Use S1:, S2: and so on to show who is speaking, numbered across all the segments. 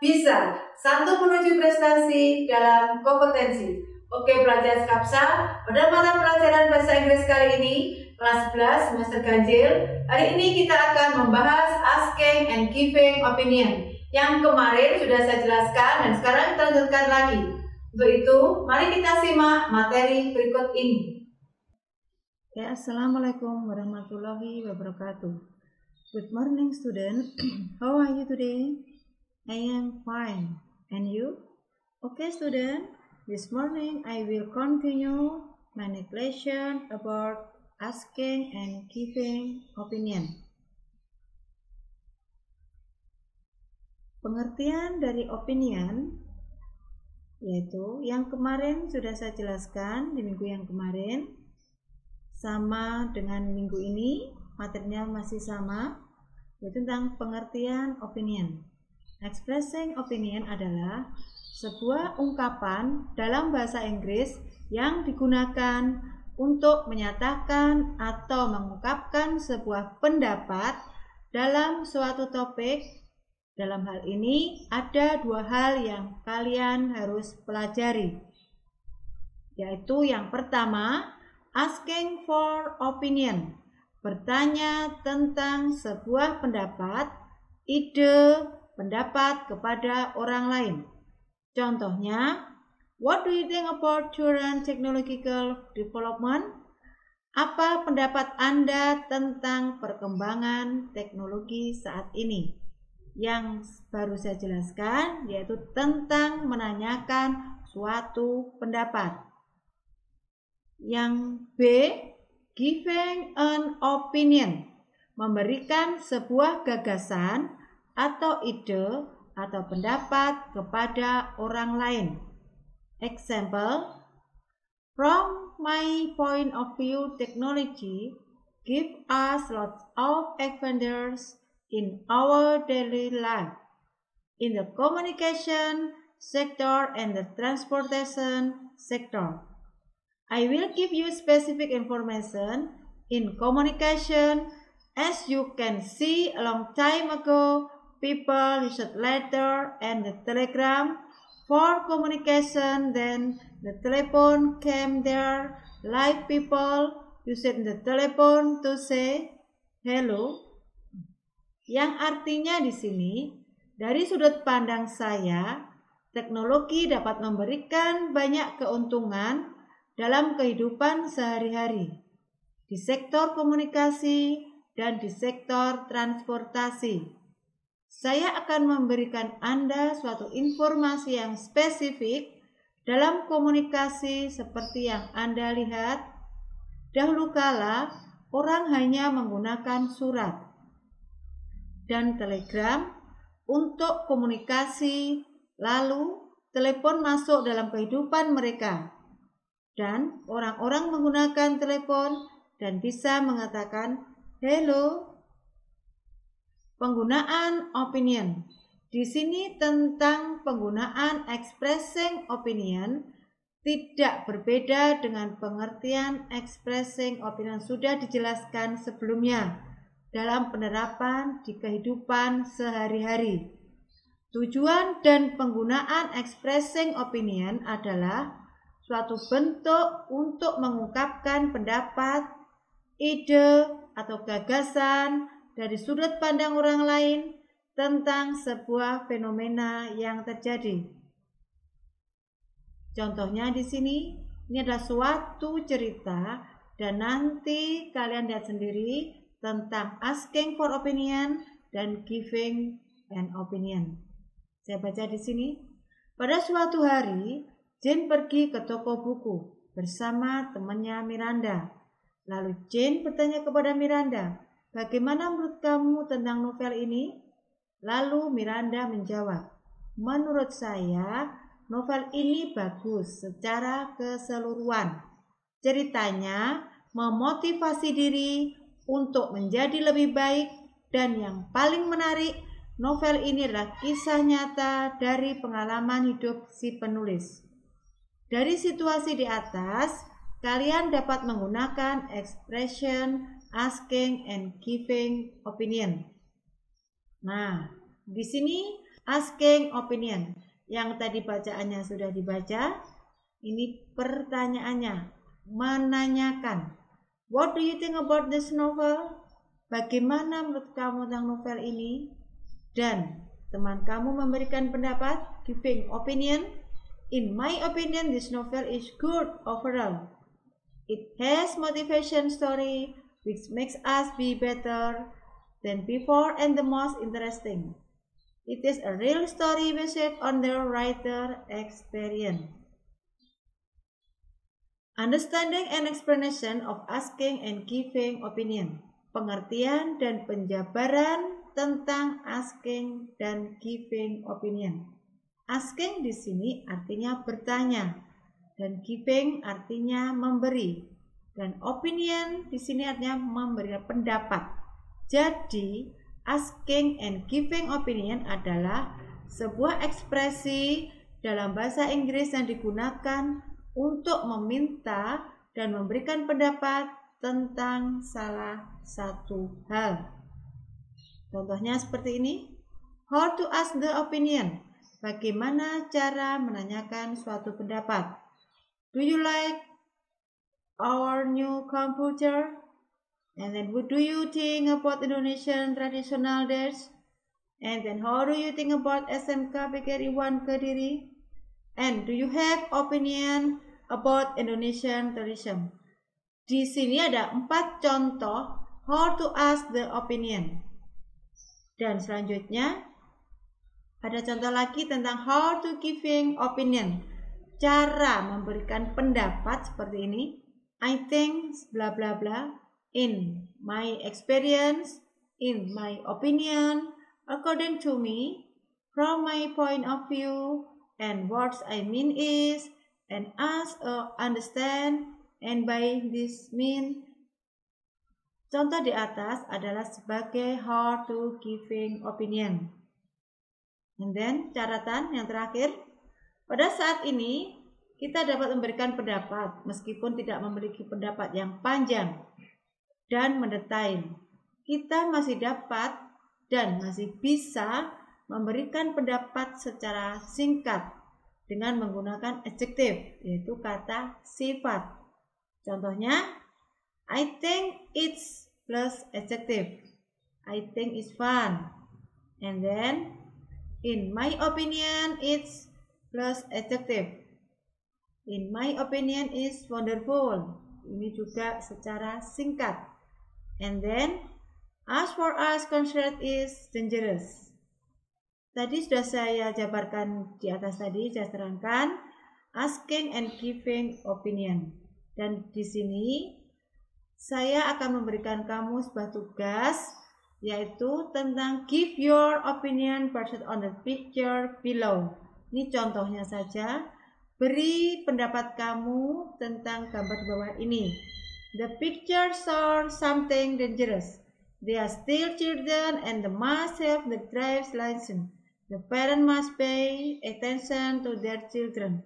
S1: bisa. Satu menuju prestasi dalam kompetensi. Oke pelajar Skapsa, pada mata pelajaran bahasa Inggris kali ini, kelas 11 semester ganjil, hari ini kita akan membahas asking and giving opinion. Yang kemarin sudah saya jelaskan dan sekarang kita lanjutkan lagi. Untuk itu, mari kita simak materi berikut ini.
S2: Ya, Assalamualaikum warahmatullahi wabarakatuh. Good morning student. How are you today? I am fine. And you? Okay student, this morning I will continue my lesson about asking and giving opinion. Pengertian dari opinion yaitu yang kemarin sudah saya jelaskan di minggu yang kemarin, sama dengan minggu ini materinya masih sama, yaitu tentang pengertian opinion. Expressing opinion adalah sebuah ungkapan dalam bahasa Inggris yang digunakan untuk menyatakan atau mengungkapkan sebuah pendapat dalam suatu topik. Dalam hal ini ada dua hal yang kalian harus pelajari, yaitu yang pertama, asking for opinion, bertanya tentang sebuah pendapat, ide, pendapat kepada orang lain. Contohnya, what do you think about current technological development? Apa pendapat Anda tentang perkembangan teknologi saat ini? Yang baru saya jelaskan yaitu tentang menanyakan suatu pendapat. Yang B, giving an opinion, memberikan sebuah gagasan atau ide atau pendapat kepada orang lain. Example, from my point of view, technology give us lots of advantages in our daily life, in the communication sector and the transportation sector. I will give you specific information in communication. As you can see, a long time ago, people used letter and the telegram for communication. Then the telephone came there. Like people used the telephone to say hello. Yang artinya di sini, dari sudut pandang saya, teknologi dapat memberikan banyak keuntungan dalam kehidupan sehari-hari, di sektor komunikasi dan di sektor transportasi. Saya akan memberikan Anda suatu informasi yang spesifik dalam komunikasi seperti yang Anda lihat. Dahulu kala, orang hanya menggunakan surat dan telegram untuk komunikasi, lalu telepon masuk dalam kehidupan mereka, dan orang-orang menggunakan telepon dan bisa mengatakan hello. Penggunaan opinion di sini tentang penggunaan expressing opinion tidak berbeda dengan pengertian expressing opinion sudah dijelaskan sebelumnya dalam penerapan di kehidupan sehari-hari. Tujuan dan penggunaan expressing opinion adalah suatu bentuk untuk mengungkapkan pendapat, ide, atau gagasan dari sudut pandang orang lain tentang sebuah fenomena yang terjadi. Contohnya di sini, ini adalah suatu cerita dan nanti kalian lihat sendiri tentang asking for opinion dan giving an opinion. Saya baca di sini. Pada suatu hari, Jane pergi ke toko buku bersama temannya Miranda. Lalu Jane bertanya kepada Miranda, "Bagaimana menurut kamu tentang novel ini?" Lalu Miranda menjawab, "Menurut saya, novel ini bagus secara keseluruhan. Ceritanya memotivasi diri untuk menjadi lebih baik, dan yang paling menarik, novel ini adalah kisah nyata dari pengalaman hidup si penulis." Dari situasi di atas, kalian dapat menggunakan expression asking and giving opinion. Nah, di sini asking opinion. Yang tadi bacaannya sudah dibaca. Ini pertanyaannya, menanyakan. What do you think about this novel? Bagaimana menurut kamu tentang novel ini? Dan teman kamu memberikan pendapat, giving opinion. In my opinion, this novel is good overall. It has motivation story which makes us be better than before and the most interesting. It is a real story based on the writer experience. Understanding and explanation of asking and giving opinion. Pengertian dan penjabaran tentang asking dan giving opinion. Asking di sini artinya bertanya dan giving artinya memberi. Dan opinion di sini artinya memberikan pendapat. Jadi, asking and giving opinion adalah sebuah ekspresi dalam bahasa Inggris yang digunakan untuk meminta dan memberikan pendapat tentang salah satu hal. Contohnya seperti ini. How to ask the opinion. Bagaimana cara menanyakan suatu pendapat. Do you like our new computer? And then what do you think about Indonesian traditional dance? And then how do you think about SMK PGRI 1 Kediri? And do you have opinion about Indonesian tourism? Di sini ada 4 contoh how to ask the opinion. Dan selanjutnya ada contoh lagi tentang how to giving opinion. Cara memberikan pendapat seperti ini. I think bla bla bla. In my experience, in my opinion, according to me, from my point of view, and what I mean is, and as understand, and by this mean. Contoh di atas adalah sebagai how to giving opinion. And then catatan yang terakhir, pada saat ini kita dapat memberikan pendapat meskipun tidak memiliki pendapat yang panjang dan mendetail. Kita masih dapat dan masih bisa memberikan pendapat secara singkat dengan menggunakan adjektif, yaitu kata sifat. Contohnya, I think it's plus adjective. I think it's fun. And then, in my opinion, it's plus adjective. In my opinion, it's wonderful. Ini juga secara singkat. And then, as far as concerned is dangerous. Tadi sudah saya jabarkan di atas tadi, saya terangkan asking and giving opinion. Dan di sini saya akan memberikan kamu sebuah tugas, yaitu tentang give your opinion based on the picture below. Ini contohnya saja. Beri pendapat kamu tentang gambar di bawah ini. The picture shows something dangerous. They are still children and they must have the driver's license. The parent must pay attention to their children.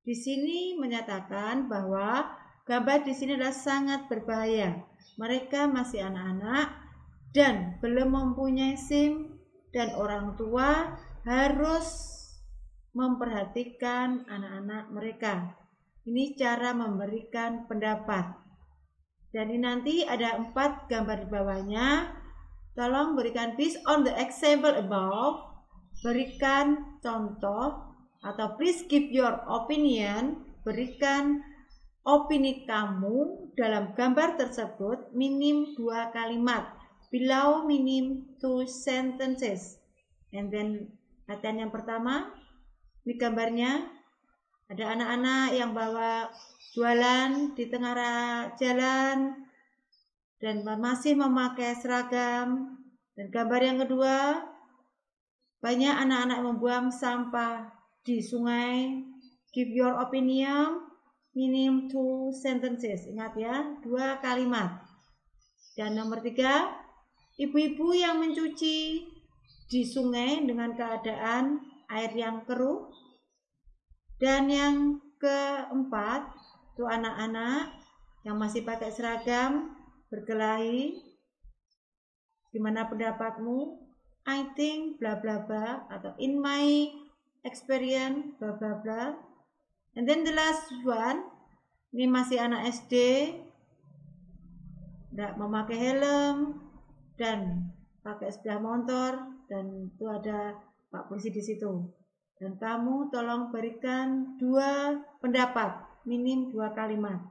S2: Di sini menyatakan bahwa gambar di sini adalah sangat berbahaya. Mereka masih anak-anak dan belum mempunyai SIM, dan orang tua harus memperhatikan anak-anak mereka. Ini cara memberikan pendapat. Dan ini nanti ada 4 gambar di bawahnya. Tolong berikan based on the example above. Berikan contoh atau please give your opinion. Berikan opini kamu dalam gambar tersebut minim 2 kalimat. Below minim 2 sentences. And then latihan yang pertama. Ini gambarnya. Ada anak-anak yang bawa jualan di tengah jalan dan masih memakai seragam. Dan gambar yang kedua, banyak anak-anak membuang sampah di sungai. Give your opinion, minim 2 sentences. Ingat ya, 2 kalimat. Dan nomor 3, ibu-ibu yang mencuci di sungai dengan keadaan air yang keruh. Dan yang keempat, itu anak-anak yang masih pakai seragam, berkelahi. Gimana pendapatmu? I think bla bla bla, atau in my experience bla bla bla. And then the last one, ini masih anak SD, tidak memakai helm dan pakai sepeda motor, dan itu ada Pak Polisi di situ. Dan kamu tolong berikan 2 pendapat, minim 2 kalimat.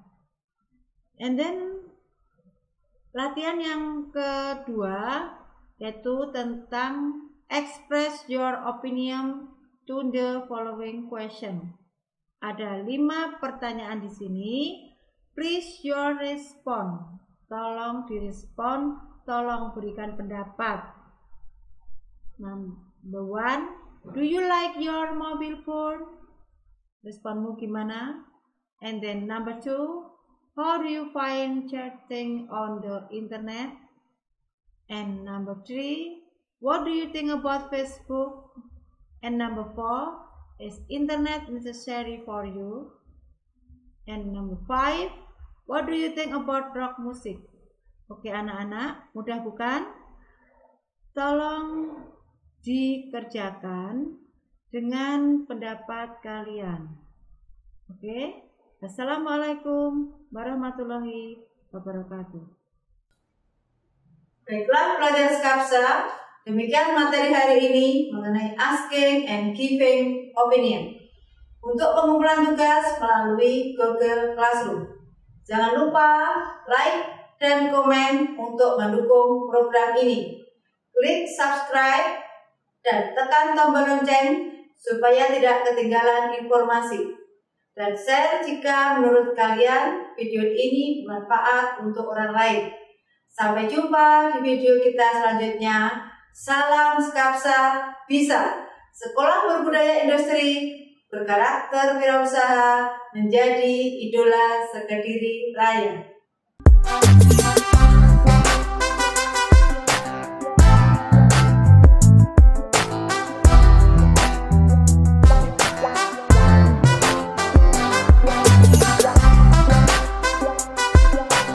S2: And then latihan yang kedua yaitu tentang express your opinion to the following question. Ada 5 pertanyaan di sini. Please your respond. Tolong direspon, tolong berikan pendapat. Number 1, do you like your mobile phone? Responmu gimana? And then number 2, how do you find chatting on the internet? And number 3, what do you think about Facebook? And number 4, is internet necessary for you? And number 5, what do you think about rock music? Oke anak-anak, mudah bukan? Tolong dikerjakan dengan pendapat kalian. Oke? Assalamualaikum warahmatullahi wabarakatuh.
S1: Baiklah pelajar Skapsa, demikian materi hari ini mengenai asking and giving opinion. Untuk pengumpulan tugas melalui Google Classroom. Jangan lupa like dan komen untuk mendukung program ini. Klik subscribe dan tekan tombol lonceng supaya tidak ketinggalan informasi. Dan share jika menurut kalian video ini bermanfaat untuk orang lain. Sampai jumpa di video kita selanjutnya. Salam Skapsa Bisa. Sekolah Berbudaya Industri, berkarakter wirausaha, menjadi idola sekediri raya.